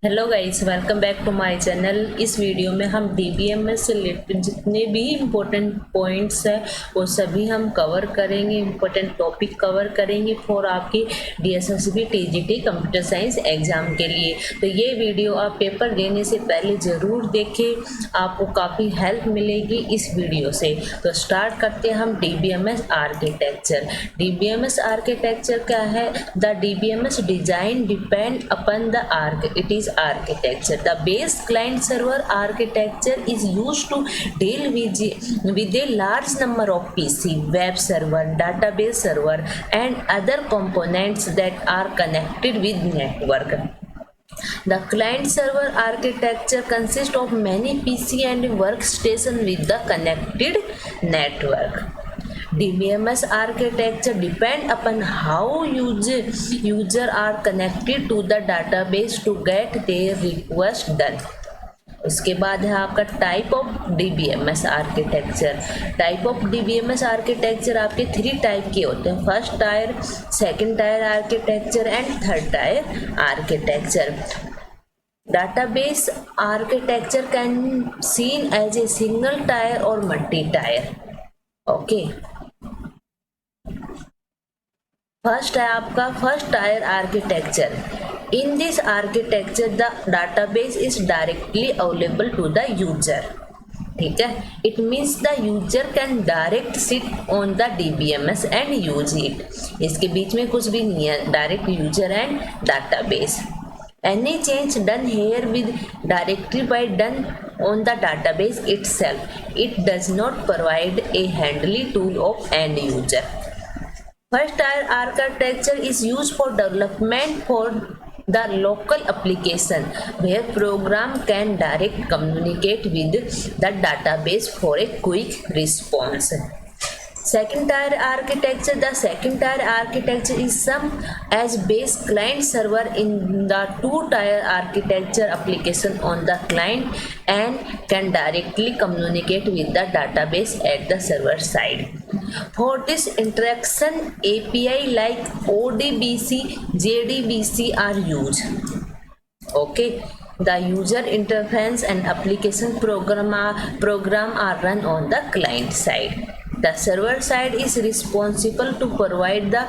Hello guys, welcome back to my channel. इस video में हम डीबीएमएस से रिलेटेड जितने भी इम्पोर्टेंट पॉइंट्स हैं वो सभी हम कवर करेंगे। इम्पोर्टेंट टॉपिक कवर करेंगे फॉर आपकी DSSB TGT computer science exam के लिए। तो ये वीडियो आप पेपर देने से पहले ज़रूर देखें, आपको काफ़ी हेल्प मिलेगी इस वीडियो से। तो स्टार्ट करते हैं हम डीबीएमएस आर्किटेक्चर। डीबीएमएस आर्किटेक्चर क्या है? The DBMS design depend upon the it is architecture. The base client server architecture is used to deal with a large number of PC, web server, database server, and other components that are connected with network. The client server architecture consists of many PC and workstation with the connected network. DBMS architecture depend upon how user are connected to the database to get their request done. उसके बाद है आपका type of DBMS architecture. Type of DBMS architecture आपके 3 type के होते हैं: first tier, second tier architecture and third tier architecture. Database architecture can seen as a single tier or multi-tier. Okay. First है आपका first tier architecture. In this architecture the database is directly available to the user. ठीक है, it means the user can direct sit on the DBMS and use it. इसके बीच में कुछ भी नहीं है, direct user and database. Any change done here with directly by done on the database itself. It does not provide a handy tool of end user. First tier architecture is used for development for the local application where program can direct communicate with the database for a quick response. Second tier architecture. The second tier architecture is some as base client server in the 2-tier architecture application on the client and can directly communicate with the database at the server side. For this interaction, API like ODBC, JDBC are used. Okay. The user interface and application program are run on the client side. The server side is responsible to provide the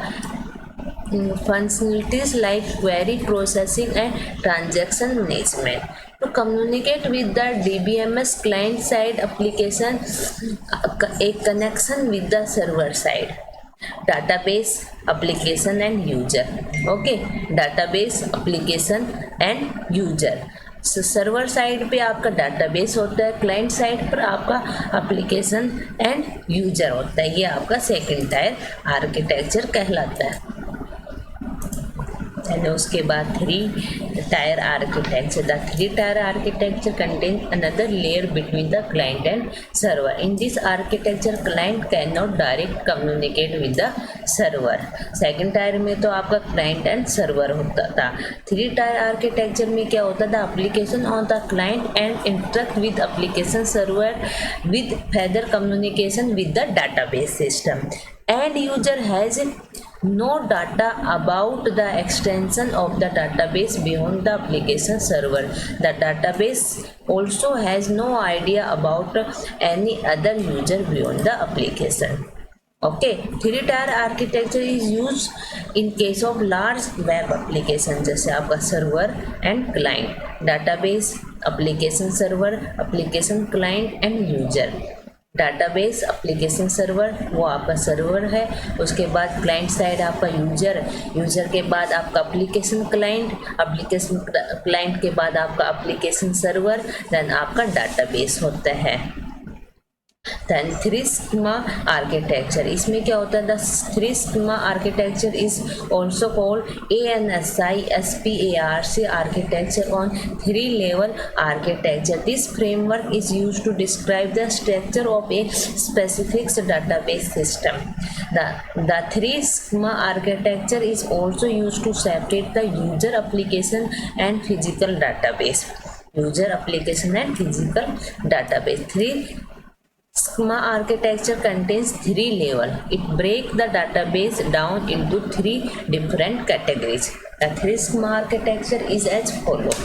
functionalities like query processing and transaction management. To communicate with the DBMS client side application, a connection with the server side. Database, application and user. Okay, database, application and user. Server side पे आपका database होता है, client side पर आपका application and user होता है। ये आपका सेकंड टायर आर्किटेक्चर कहलाता है। एंड उसके बाद 3 tier architecture. The 3 tier architecture contain another layer between the client and server. In this architecture client can not direct communicate with the server. Second tier में तो आपका क्लाइंट एंड सर्वर होता था। 3 tier architecture में क्या होता था? Application on the client and interact with application server with further communication with the database system. End user has no data about the extension of the database beyond the application server. The database also has no idea about any other user beyond the application. Okay, 3-tier architecture is used in case of large web application जैसे आपका server and client, database, application server, application client and user. Database, application server वो आपका server है, उसके बाद client side आपका user, user के बाद आपका एप्लीकेशन क्लाइंट, एप्लीकेशन क्लाइंट के बाद आपका एप्लीकेशन सर्वर, देन आपका डाटाबेस होता है। Then 3 schema architecture. इसमें क्या होता है? The 3 schema architecture is also called ANSI SPARC architecture on 3 level architecture. This framework is use to describe the structure of a specific database system. The 3 schema architecture is also used to separate the user application and physical database. User application and physical database. 3 schema architecture contains 3 levels. It breaks the database down into 3 different categories. The 3 schema architecture is as follows.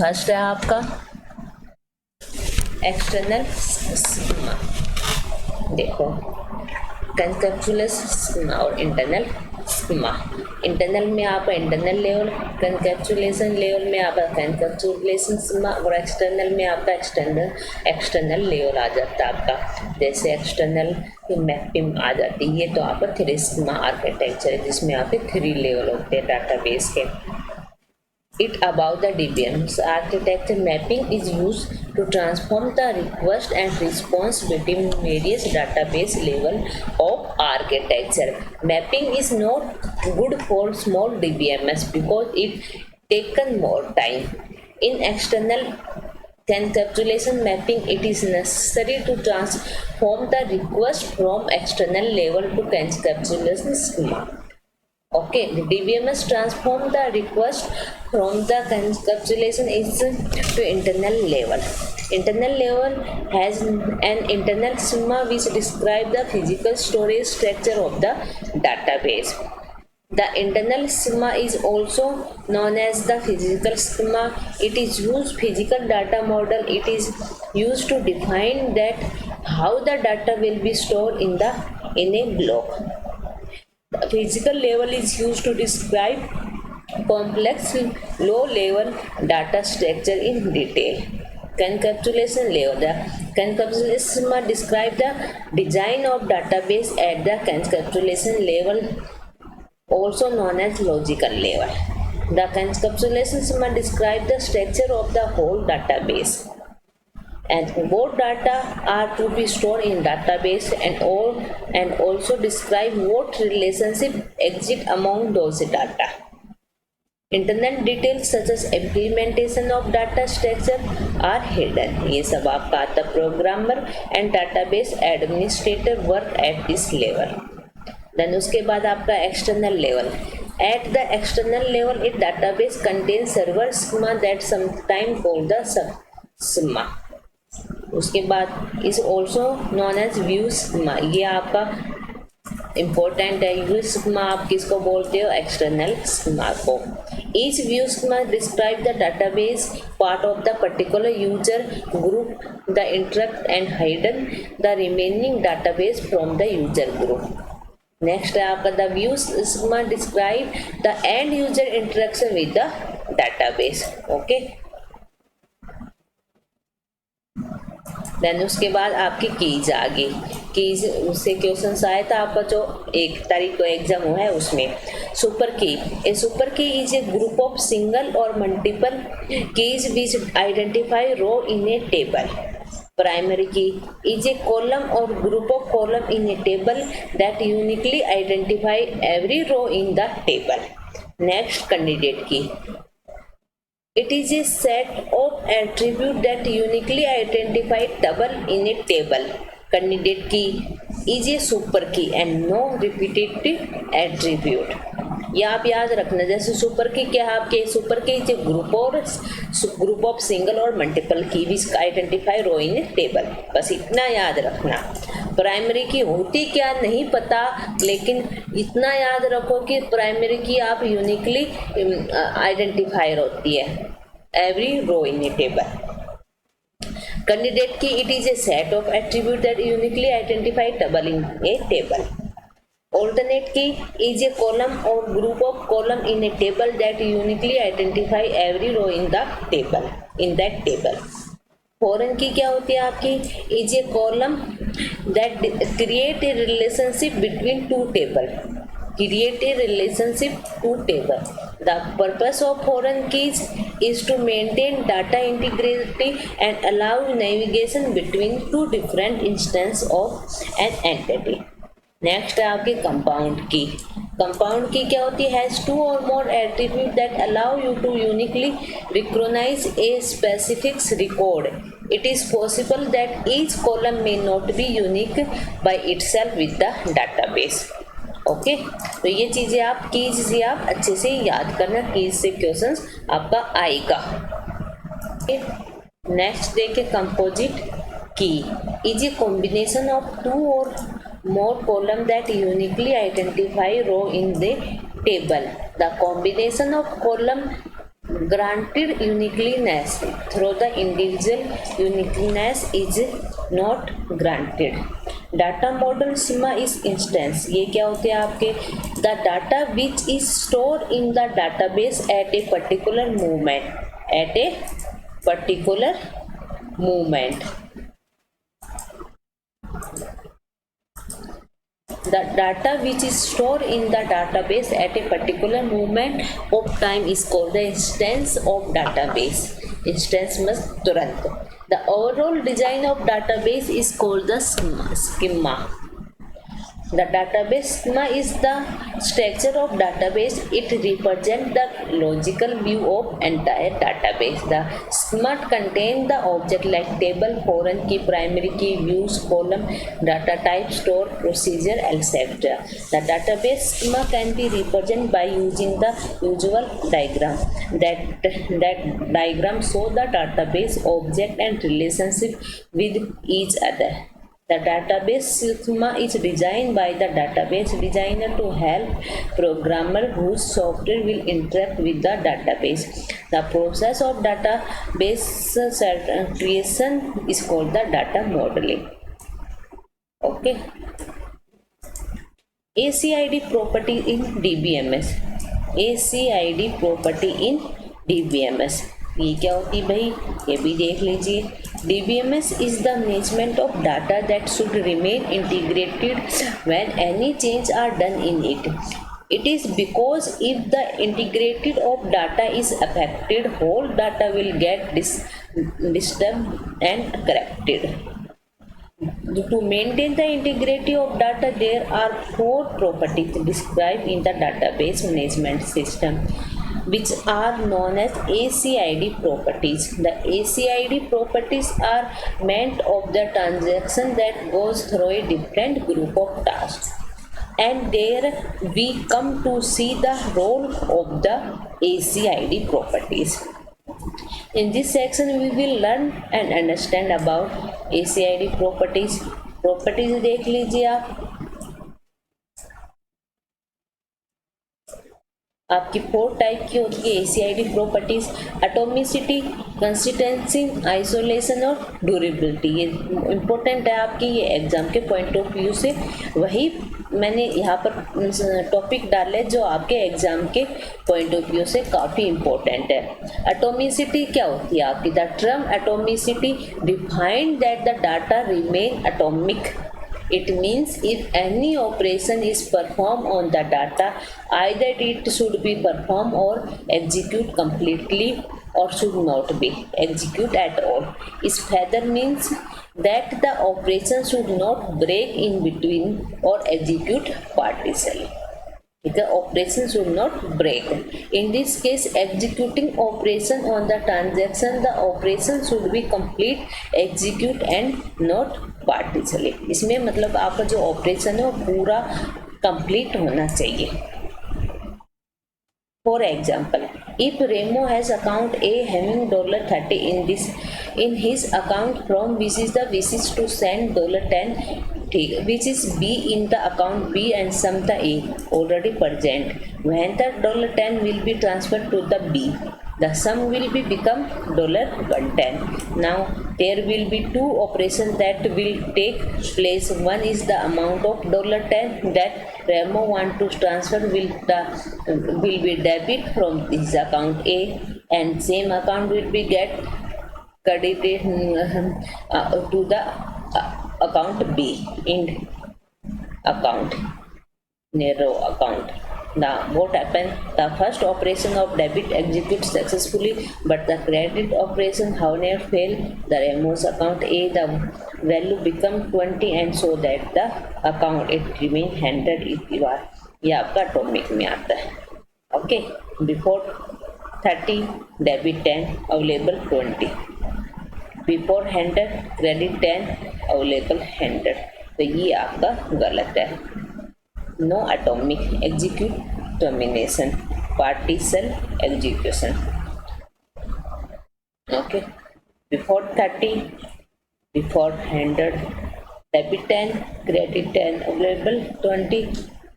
First है आपका external schema, देखो conceptual schema और internal schema. Internal में आपका internal level, कंसेप्चुलेशन level में आपका कंसेप्चुलेशन schema और external में आपका एक्सटर्नल लेवल आ जाता है आपका। जैसे एक्सटर्नल की मैपिंग आ जाती है, ये तो आपका 3 स्कीमा आर्किटेक्चर है जिसमें आपके 3 लेवल होते हैं डाटाबेस के। It about the DBMS architecture mapping is used to transform the request and response between various database level of architecture. Mapping is not good for small DBMS because it taken more time. In external conceptualization mapping, it is necessary to transform the request from external level to conceptualization schema. Okay, the DBMS transform the request from the conceptualization is to internal level. Internal level has an internal schema which describe the physical storage structure of the database. The internal schema is also known as the physical schema. It is used physical data model. It is used to define that how the data will be stored in a block. The physical level is used to describe complex low-level data structure in detail. Conceptualization level. The conceptualization describes the design of database at the conceptualization level, also known as logical level. The conceptualization describes the structure of the whole database, and what data are to be stored in database and also describe what relationship exist among those data. Internal details such as implementation of data structure are hidden. ये सब आपका आता programmer and database administrator work at this level. Then उसके बाद आपका external level. At the external level, a database contains server schema that sometimes called the schema. उसके बाद is also known as view schema, ये आपका important है। View schema आप किसको बोलते हो? एक्सटर्नल स्कीमा को। Each view schema describe the database part of the particular user group, the interact and hidden the remaining database from the user group. Next है आपका the view schema describe the end user interaction with the database. Okay, then उसके बाद आपकी keys आ गई। Keys उससे question आया था आपका जो 1 तारीख को एग्जाम हुआ है उसमें। Super key, a super key is a group of single और multiple keys which identify row in a table. Primary key is a column और group of column in a table that uniquely identify every row in the table. Next candidate key, it is a set of attribute that uniquely identify tuple in a table. Candidate key is a super key and no repetitive attribute. ये आप याद रखना। जैसे super की क्या है आपके? Super key is group of single और मल्टीपल की विच identify row in a table. बस इतना याद रखना। प्राइमरी की होती क्या नहीं पता, लेकिन इतना याद रखो कि प्राइमरी की आप यूनिकली आइडेंटिफायर होती है every row in a table. Candidate की it is a set of attribute that uniquely identify stubble in a table. Alternate key is a column or group of column in a table that uniquely identify every row in the table in that table. Foreign key क्या होती है आपकी? Is a column that create a relationship between two table. Create a relationship to table. The purpose of foreign keys is to maintain data integrity and allow navigation between two different instances of an entity. Next है आपकी compound की। Compound की क्या होती है? Has 2 or more attributes that allow you to uniquely recognize a specific record. It is possible that each column may not be unique by itself with the database. Okay, तो ये चीज़ें आप keys से आप अच्छे से याद करना, कीज से क्वेश्चंस आपका आएगा। नेक्स्ट देखे composite key is a combination of 2 or more column that uniquely identify row in the table. The combination of column Granted uniqueness through the individual uniqueness is not granted. Data model schema is instance. ये क्या होते हैं आपके? The data which is stored in the database at a particular moment. At a particular moment. The data which is stored in the database at a particular moment of time is called the instance of database. Instance means तुरंत. The overall design of database is called the schema. The database schema is the structure of database. It represents the logical view of entire database. The schema contains the object like table, foreign key, primary key, views, column, data type, store, procedure, etc. The database schema can be represented by using the usual diagram. That diagram shows the database object and relationship with each other. The database schema is designed by the database designer to help programmer whose software will interact with the database. The process of database creation is called the data modeling. Okay. ACID property in DBMS. ACID property in DBMS. ये क्या होती है भाई? ये भी देख लीजिए. DBMS is the management of data that should remain integrated when any change are done in it. It is because if the integrated of data is affected, whole data will get disturbed and corrupted. To maintain the integrity of data, there are 4 properties described in the database management system, which are known as ACID properties. The ACID properties are meant of the transaction that goes through a different group of tasks. And there we come to see the role of the ACID properties. In this section we will learn and understand about ACID properties. Properties देख लीजिए आप. आपकी 4 type की होती है ACID properties. Atomicity, consistency, isolation और durability. ये important है आपकी, ये एग्जाम के पॉइंट ऑफ व्यू से. वही मैंने यहाँ पर टॉपिक डाले जो आपके एग्जाम के पॉइंट ऑफ व्यू से काफ़ी इम्पोर्टेंट है. एटोमिसिटी क्या होती है आपकी? The term atomicity defined that the data remain atomic. It means if any operation is performed on the data, either it should be performed or execute completely or should not be execute at all. Is feather means that the operation should not break in between or execute partially. The operation should not break. In this case, executing operation on the transaction, the operation should be complete, execute and not partially. इसमें मतलब आपका जो operation है वो पूरा complete होना चाहिए. For example, if Remo has account A having $30 in his account from which is the wishes to send $10, which is B in the account B and sum the A already present. When the $10 will be transferred to the B, the sum will be become $110. Now there will be 2 operations that will take place. One is the amount of $10 that Remo want to transfer will be debit from this account A, and same account will be get credited to the account B in account narrow account. Now what happened? The first operation of debit executes successfully, but the credit operation however failed. The Remo's account A, the value become 20 and so that the account it remain 100 if you are. ये आपका topic में आता है. Okay. Before 30 debit 10 available 20. Before 100 credit 10 available 100. तो ये आपका गलत है. No atomic execute termination, partial execution. Okay. Before 30, before 100, debit 10, credit 10, available 20.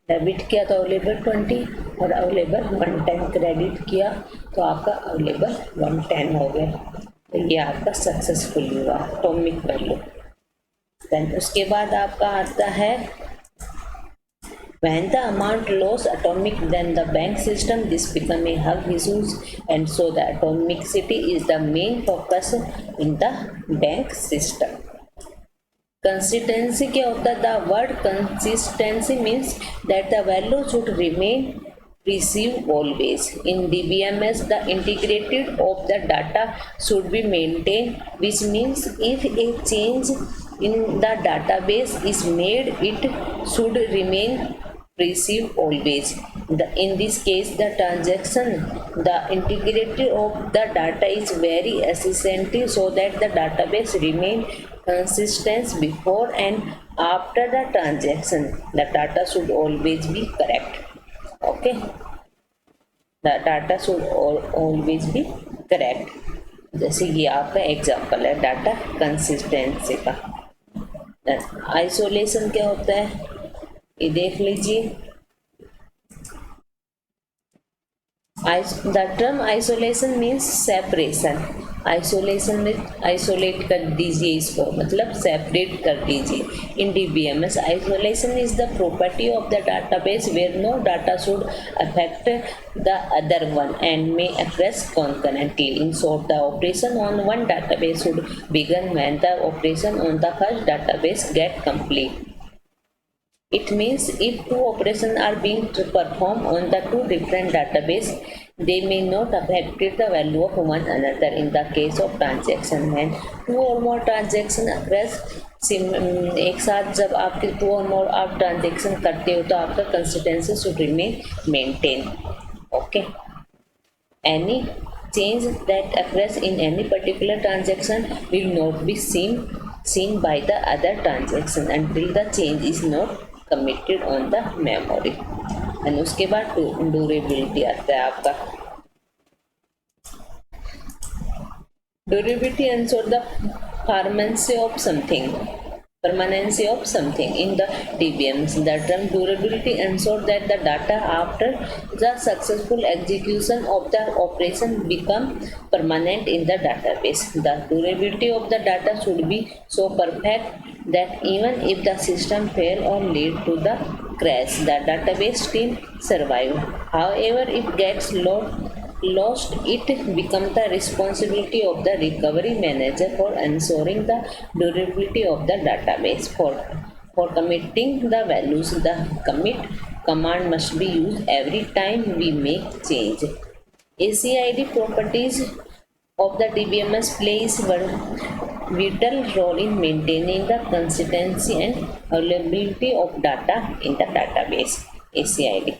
Debit किया तो अवेलेबल 20 और अवेलेबल 1 टाइम क्रेडिट किया तो आपका अवेलेबल 110 हो गया, तो ये आपका सक्सेसफुल हुआ एटॉमिक वैल्यू। देन उसके बाद आपका आता है when the amount lost atomic then the bank system, this become a hug issues, and so the atomicity is the main focus in the bank system. Consistency क्या होता है? The word consistency means that the value should remain precise always. In DBMS, the integrity of the data should be maintained, which means if a change in the database is made, it should remain precise always. In this case, the transaction, the integrity of the data is very essential so that the database remain consistent before and after the transaction. The data should always be correct. Okay, the data should always be correct. जैसे ये आपका example है data consistency का। Isolation क्या होता है ये देख लीजिए। The term isolation means separation. Isolation में आइसोलेट कर दीजिए इसको, मतलब सेपरेट कर दीजिए। In DBMS isolation is the property of the database where no data should affect the other one and may occurs concurrently. In short the operation on one database should begin when the operation on the first database get complete. It means if two operations are being performed on the two different database, they may not affect the value of one another. In the case of transaction, when two or more transaction occurs एक साथ जब आपके to और मोर आप transaction करते हो तो आपका consistency should remain maintain. Okay, any change that occurs in any particular transaction will not be seen by the other transaction until the change is not committed on the memory। And उसके बाद durability आता है आपका। Durability ensure the permanency of something in the DBMs. The term durability ensures that the data after the successful execution of the operation become permanent in the database. The durability of the data should be so perfect that even if the system fail or lead to the crash, the database still survive. However, if gets lost, it becomes the responsibility of the recovery manager for ensuring the durability of the database. For committing the values, the commit command must be used every time we make change. ACID properties of the DBMS plays vital role in maintaining the consistency and availability of data in the database. ACID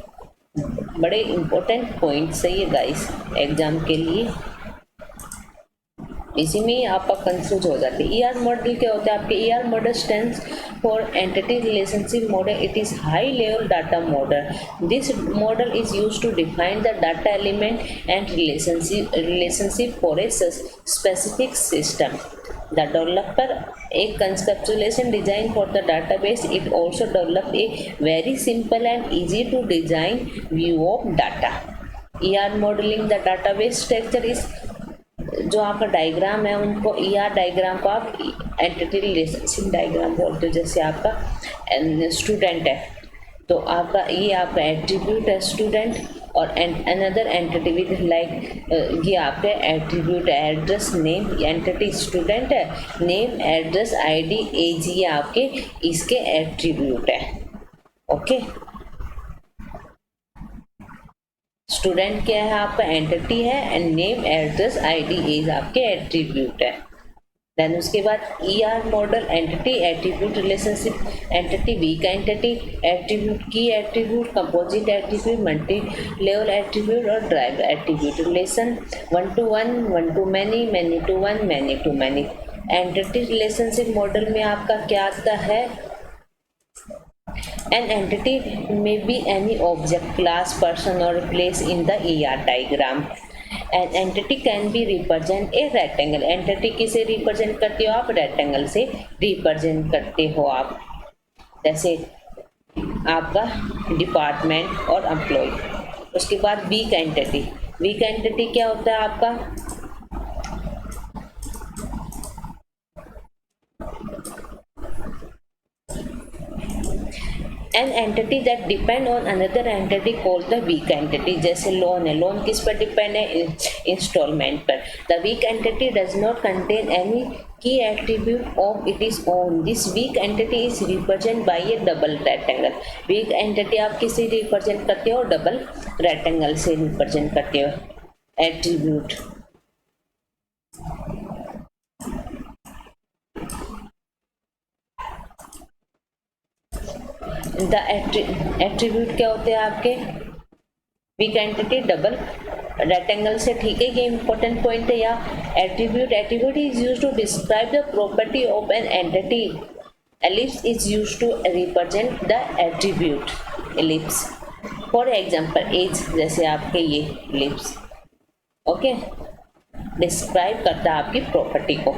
बड़े important points है ये guys exam के लिए, इसी में ही आपका confuse हो जाते हैं। ER मॉडल क्या होता है? आपके ER model stands for entity relationship model. It is high level data model. This model is used to define the data element and relationship for a specific system. The developer a conceptualization design for the database. It also developed a very simple and easy to design view of data. ER modeling the database structure is जो आपका diagram है उनको ER diagram को आप entity relationship diagram बोलते हो। जैसे आपका स्टूडेंट है तो आपका ये आपका एट्रीब्यूट है स्टूडेंट, और अनदर एंटिटी विद लाइक ये आपका attribute address name, entity student है, नेम एड्रेस आईडी एज ये आपके इसके एट्रीब्यूट है। ओके, स्टूडेंट क्या है? आपका एंटिटी है and name address ID age आपके एट्रीब्यूट है। देन उसके बाद ER model entity attribute relationship, entity weak entity, attribute key attribute, composite attribute, multi level attribute और derived attribute relation, one to one, one to many, many to one, many to many. Entity relationship model में आपका क्या आता है? An entity may be any object, class, person or place in the ER diagram. An entity can be represent a rectangle. Entity किसे represent करते हो आप? rectangle से represent करते हो आप। जैसे आपका डिपार्टमेंट और एम्प्लॉय। उसके बाद वीक एंटिटी, वीक एंटिटी क्या होता है आपका? An entity that depend on another entity called the weak entity. जैसे लोन है, लोन किस पर डिपेंड है? इंस्टॉलमेंट पर। The weak entity does not contain any की attribute of it is own. This weak entity is represent bye A double rectangle. Weak entity आप किससे represent करते हो? डबल रेक्टेंगल से रिप्रेजेंट करते हो एट्रीब्यूट। द एट्रीब्यूट क्या होते हैं आपके? वीक एंटिटी डबल रेक्टेंगल से, ठीक है, ये इंपॉर्टेंट पॉइंट है। या attribute is used to describe the property of an entity. Ellipse is used to represent the attribute. Ellipse for example age, जैसे आपके ये एलिप्स, ओके, डिस्क्राइब करता है आपकी प्रॉपर्टी को।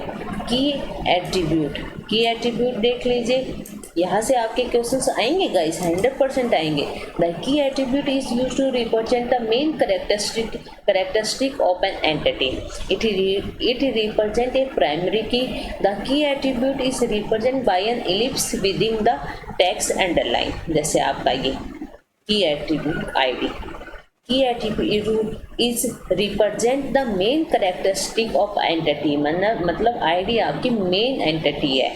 की एट्रीब्यूट देख लीजिए, यहाँ से आपके क्वेश्चंस आएंगे गाइस, 100% आएंगे। The key attribute is used to represent the main characteristic of an entity. It represent a primary key. The key attribute is represent by an ellipse within the text underline. जैसे आपका ये key attribute ID, key attribute is represent the main characteristic of entity. मतलब ID आपकी main entity है,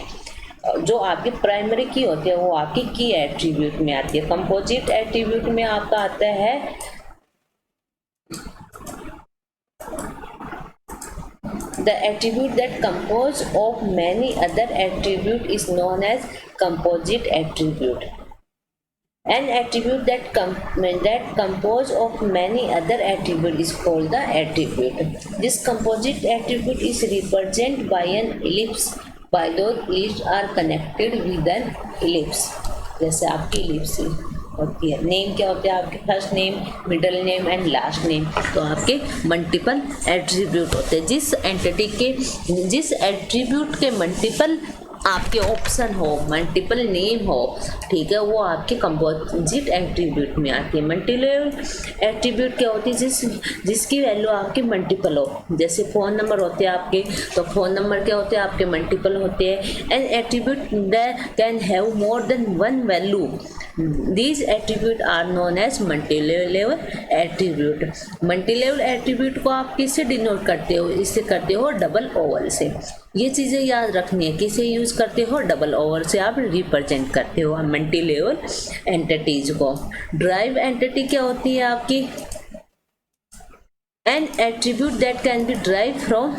जो आपकी primary की होती है वो आपकी की एट्रीब्यूट में आती है। कंपोजिट एट्रीब्यूट में आपका आता है the attribute that compose of many other attribute is known as composite attribute. An attribute that compose of many other attributes is called the attribute. This composite attribute is represented by an ellipse. By those ellipses are connected with an ellipse. जैसे आपकी ellipse होती है। Name क्या होते हैं आपके? First name, middle name and last name. तो आपके मल्टीपल एट्रीब्यूट होते हैं। जिस एट्रीब्यूट के मल्टीपल आपके ऑप्शन हो, मल्टीपल नेम हो, ठीक है, वो आपके कंपोजिट एट्रीब्यूट में आती है। मल्टीपल एट्रीब्यूट क्या होती है? जिसकी वैल्यू आपके मल्टीपल हो। जैसे फ़ोन नंबर होते हैं आपके, तो फ़ोन नंबर क्या होते हैं आपके? मल्टीपल होते हैं। An attribute that can have more than one value, these attribute are known as multilevel attribute. Multilevel attribute को आप किससे डिनोट करते हो? इससे करते हो डबल ओवल से। ये चीज़ें याद रखनी है, किसे यूज़ करते हो? डबल ओवल से आप रिप्रेजेंट करते हो मल्टी लेवल एंटिटीज को। ड्राइव एंटिटी क्या होती है आपकी? N attribute that can be drive from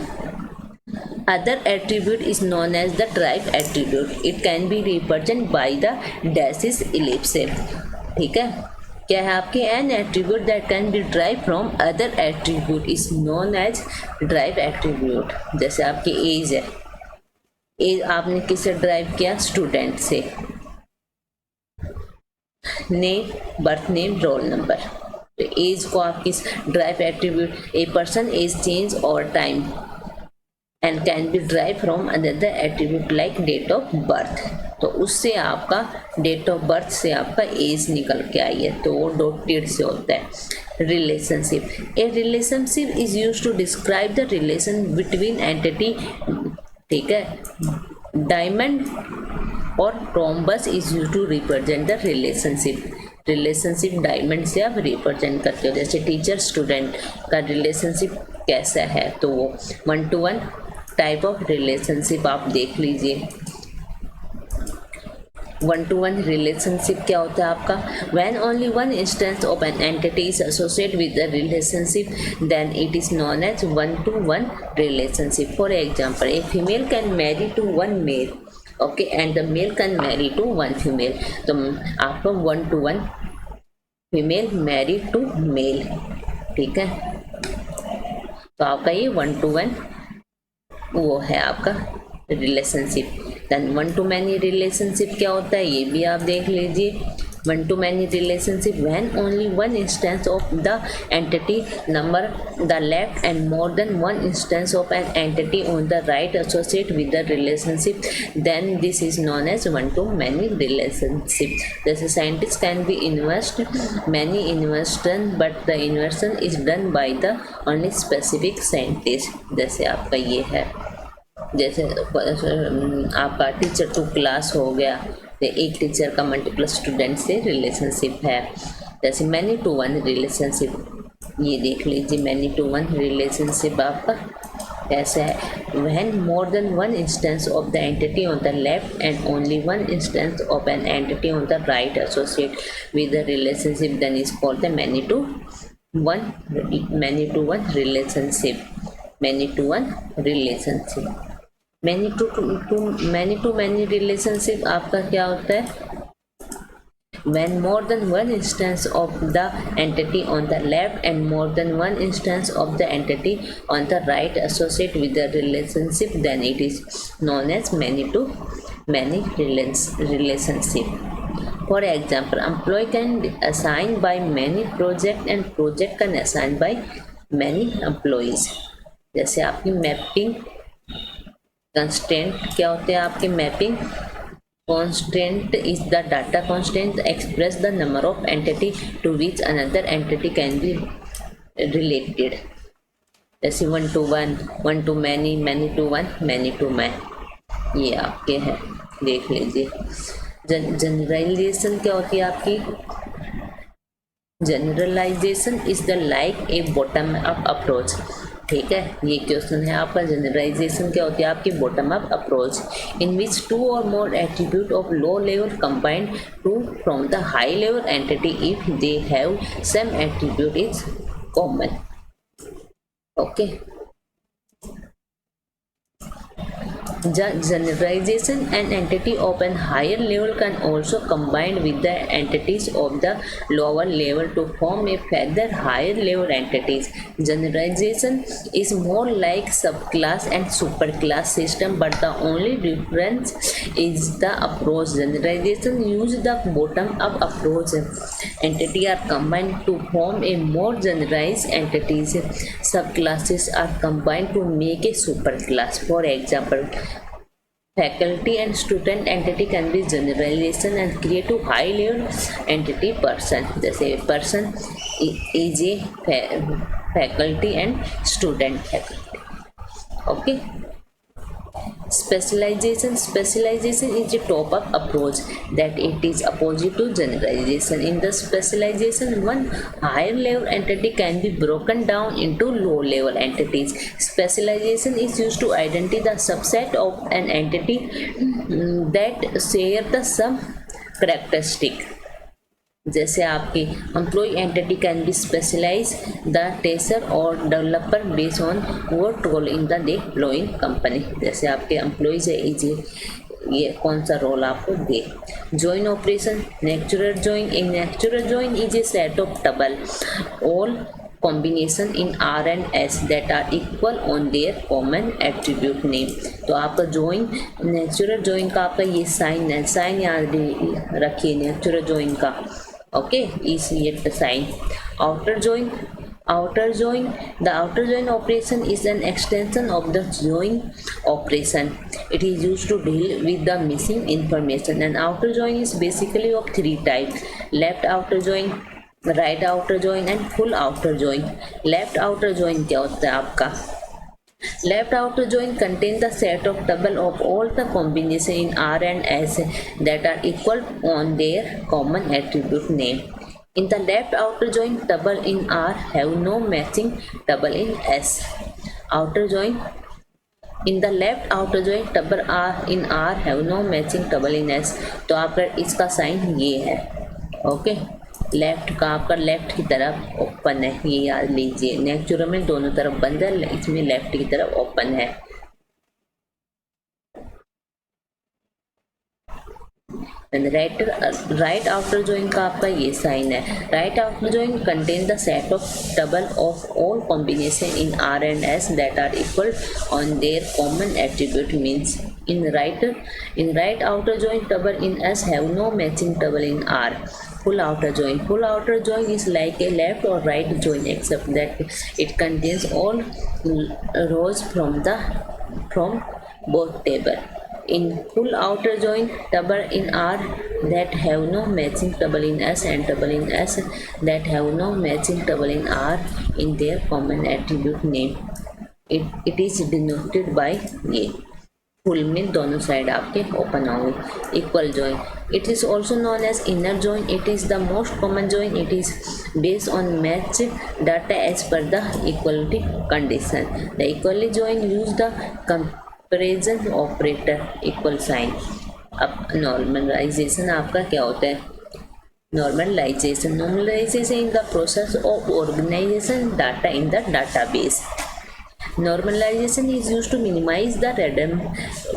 other attribute is known as the drive attribute. It can be represented by the dashes ellipse. ठीक है, क्या है आपके? An attribute that can be drive from other attribute is known as drive attribute. जैसे आपकी as है, as आपने किससे ड्राइव किया? स्टूडेंट से। Name, birth name, roll number. तो एज को आप किस drive attribute? A person age change over time and can be drive from another attribute like date of birth. तो उससे आपका डेट ऑफ बर्थ से आपका एज निकल के आई है, तो वो डॉटेड से होता है। Relationship, a relationship is use to describe the relation between entity, ठीक है। डायमंड और rhombus is use to represent the relationship diamond से आप रिप्रेजेंट करते हो। जैसे टीचर स्टूडेंट का रिलेशनशिप कैसा है, तो वो 1-to-1 टाइप ऑफ रिलेशनशिप आप देख लीजिए। 1-to-1 रिलेशनशिप क्या होता है आपका? When only one instance of an entity is associated with the relationship then it is known as 1-to-1 relationship. For example, a female can marry to one male, okay, and the male can marry to one female. तो आपको 1-to-1 female Mary to mail, ठीक है। तो आपका ये 1-to-1 वो है आपका रिलेशनशिप। देन 1-to-many रिलेशनशिप क्या होता है, ये भी आप देख लीजिए। one to many relationship when only one instance of the entity number the left and more than one instance of an entity on the right associate with the relationship, then this is known as one to many relationship. The scientists can be invest many inversion, but the inversion is done by the only specific scientist. जैसे आपका ये है, जैसे आपका teacher to class हो गया, तो एक टीचर का मल्टीपल स्टूडेंट से रिलेशनशिप है. जैसे मैनी टू वन रिलेशनशिप, ये देख लीजिए मैनी टू वन रिलेशनशिप आपका कैसा है. When more than one instance of the entity on the left and only one instance of an entity on the right associate with the relationship, then is called the many to one relationship. Many to one relationship. Many to many relationship आपका क्या होता है, when more than one instance of the entity on the left and more than one instance of the entity on the right associate with the relationship, then it is known as many to many relationship. For example, employee can be assigned by many project and project can assign by many employees. जैसे आपकी mapping constant क्या होते हैं, आपके mapping constant is the data constant express the number of entity to which another entity can be related. जैसे one to one, one to many, many to one, many to man, ये आपके हैं, देख लीजिए. जनरलाइजेशन क्या होती है आपकी, generalization is the like a bottom up approach. ठीक है, ये क्वेश्चन है आपका. जनरलाइजेशन क्या होती है आपकी, bottom up approach in which two और more attribute of low level combined to from the high level entity if they have some attribute is common. Okay, generalization an entity of an higher level can also combine with the entities of the lower level to form a further higher level entities. Generalization is more like subclass and superclass system, but the only difference is the approach. Generalization use the bottom up approach. Entity are combined to form a more generalized entities. Subclasses are combined to make a superclass. For example, faculty and student entity can be generalization and create a high level entity person. जैसे person is a faculty and student faculty. Okay. Specialization is a top up approach that it is opposite to generalization. In the specialization, one higher level entity can be broken down into low level entities. Specialization is used to identify the subset of an entity that share the some characteristic. जैसे आपकी employee entity can be specialize the tester और developer based on what role in the deploying company. जैसे आपके employees है easy ये कौन सा role आपको दे. Join operation, natural join. In natural join is a set of tuple all combination in R and S that are equal on their common attribute name. तो आपका join, नेचुरल join का आपका ये साइन है, sign याद रखिए natural join का. Okay, इस sign. outer join, the outer join operation is an extension of the join operation. It is used to deal with the missing information. And outer join is basically of three types: left outer join, right outer join and full outer join. Left outer join क्या होता है आपका, left outer join contain the set of tuple of all the combination in R and S that are equal on their common attribute name. In the left outer join tuple in R have no matching tuple in S. Outer join in the left outer join tuple are in R have no matching tuple in S. तो आपका इसका sign ये है. Okay, left का आपका left की तरफ open है, ये याद लीजिए. नेचुरल में दोनों तरफ बंद है, इसमें लेफ्ट की तरफ ओपन है. राइट आउटर जॉइन का आपका ये साइन है. Right outer join contain the set of tuple of all combination in R and S that are equal on their common attribute. Means in right outer join table in S have no matching table in R. full outer join. Full outer join is like a left or right join, except that it contains all rows from both table. In full outer join, double in R that have no matching double in S and double in S that have no matching double in R in their common attribute name. It is denoted by ये full में दोनों side आपके open होंगे. Equal join, it is also known as inner join. It is the most common join. It is based on match data as per the equality condition. The equally join use the comparison operator equal sign. अब normalization आपका क्या होता है? Normalization in the process of organization data in the database. Normalization is used to minimize the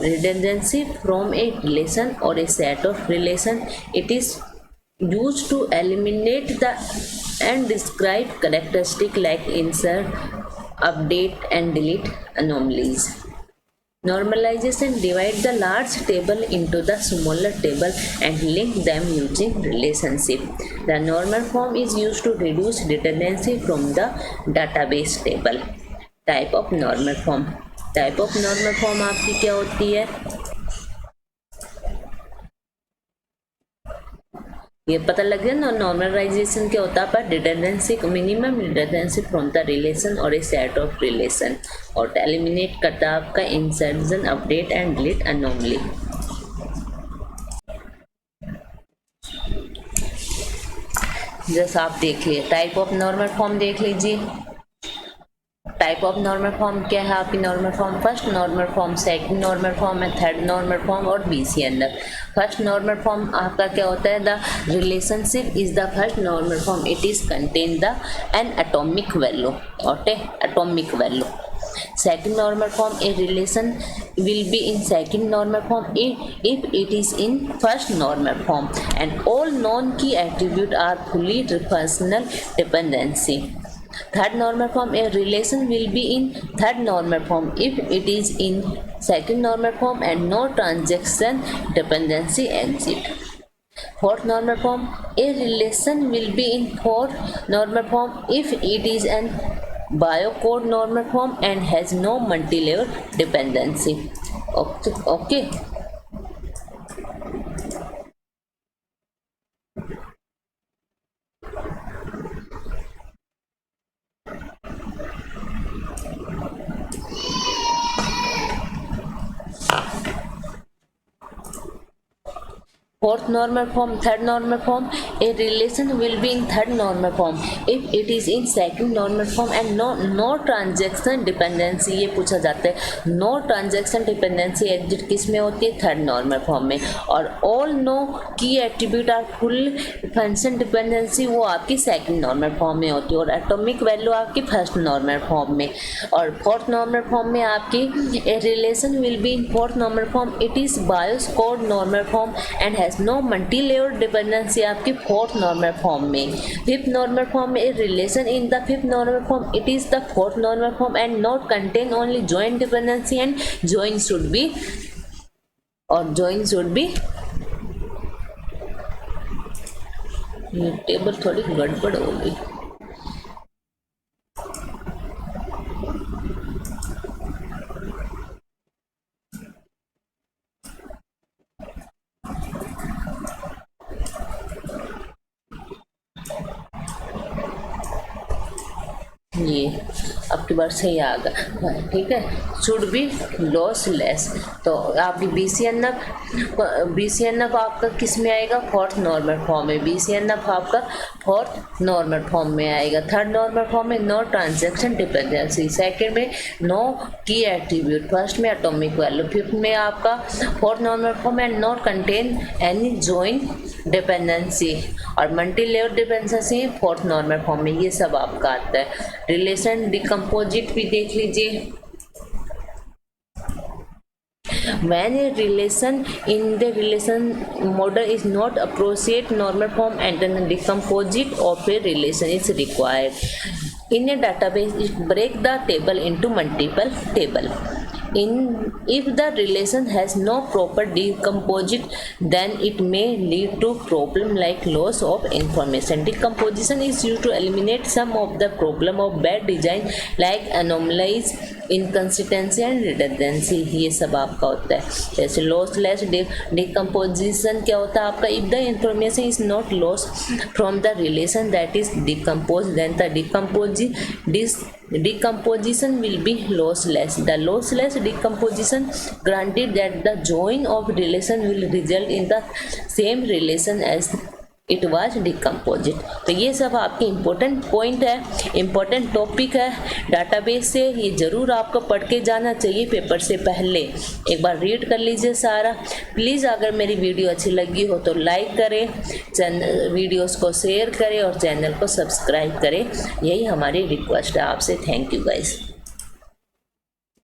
redundancy from a relation or a set of relation. It is used to eliminate the and describe characteristics like insert, update and delete anomalies. Normalization divides the large table into the smaller table and link them using relationship. The normal form is used to reduce redundancy from the database table. Type of normal form. Type of normal form आपकी क्या होती है? ये पता लग गया ना. Normalisation क्या होता है? पर redundancy, minimum redundancy from the relation और ए सेट ऑफ रिलेशन, और एलिमिनेट करता है आपका insertion, update and delete anomaly. जैसा आप देख लीजिए टाइप ऑफ नॉर्मल फॉर्म देख लीजिए. टाइप ऑफ नॉर्मल फॉर्म क्या है आपकी? Normal form, first normal form, second normal form है, थर्ड नॉर्मल फॉर्म और BCNF. फर्स्ट नॉर्मल फॉर्म आपका क्या होता है? The relationship is the first normal form. It is contain the N atomic value, okay, atomic value. Second normal form, a relation will be in second normal form if it is in first normal form and all known key attributes are fully functional dependency. Third normal form, a relation will be in third normal form if it is in second normal form and no transaction dependency exists. Fourth normal form, a relation will be in fourth normal form if it is an biocode normal form and has no multi-layer dependency. Okay. Fourth normal form, third normal form, a relation will be in third normal form if it is in second normal form and no transaction dependency. ये पूछा जाता है no transaction dependency exit किस में होती है? Third normal form में. और all no key attribute are full function dependency वो आपकी सेकंड नॉर्मल फॉर्म में होती है और एटॉमिक वैल्यू आपकी फर्स्ट नॉर्मल फॉर्म में. और फोर्थ नॉर्मल फॉर्म में आपकी a relation will be in fourth normal form, it is BIOS code normal form and has no multi layer dependency आपकी फोर्थ नॉर्मल फॉर्म में. Fifth normal form में relation in the fifth normal form, it is the fourth normal form and not contain only joint dependency and join should be, और join should be. ये table थोड़ी गड़बड़ होगी. ये अब की बार सही आ गया. ठीक है. Should be lossless. तो आपकी BCNF आपका किस में आएगा? फोर्थ नॉर्मल फॉर्म में. BCNF आपका फोर्थ नॉर्मल फॉर्म में आएगा. थर्ड नॉर्मल फॉर्म में नो ट्रांजैक्शन डिपेंडेंसी, सेकंड में नो की एट्रीब्यूट, फर्स्ट में एटॉमिक वैल्यू, फिफ्थ में आपका fourth normal form and not contain any joint dependency और multi layer dependency fourth normal form में. ये सब आपका आता है. रिलेशन डिकम्पोजिट भी देख लीजिए. When a relation in the relation model is not appropriate normal form and then decomposite of a relation is required. In a database, it break the table into multiple table. if the relation has no proper decomposition, then it may lead to problem like loss of information. Decomposition is used to eliminate some of the problem of bad design like anomalies, inconsistency and redundancy. ये सब आपका होता है. जैसे lossless decomposition क्या होता है आपका, if the information is not lost from the relation that is decomposed, then the decomposition will be lossless. The lossless decomposition granted that the join of relation will result in the same relation as it was decomposed. तो ये सब आपके important point है, important topic है database से. ये ज़रूर आपको पढ़ के जाना चाहिए पेपर से पहले. एक बार रीड कर लीजिए सारा. प्लीज़ अगर मेरी वीडियो अच्छी लगी हो तो लाइक करें, वीडियोस को शेयर करें और चैनल को सब्सक्राइब करें. यही हमारी रिक्वेस्ट है आपसे. Thank you guys.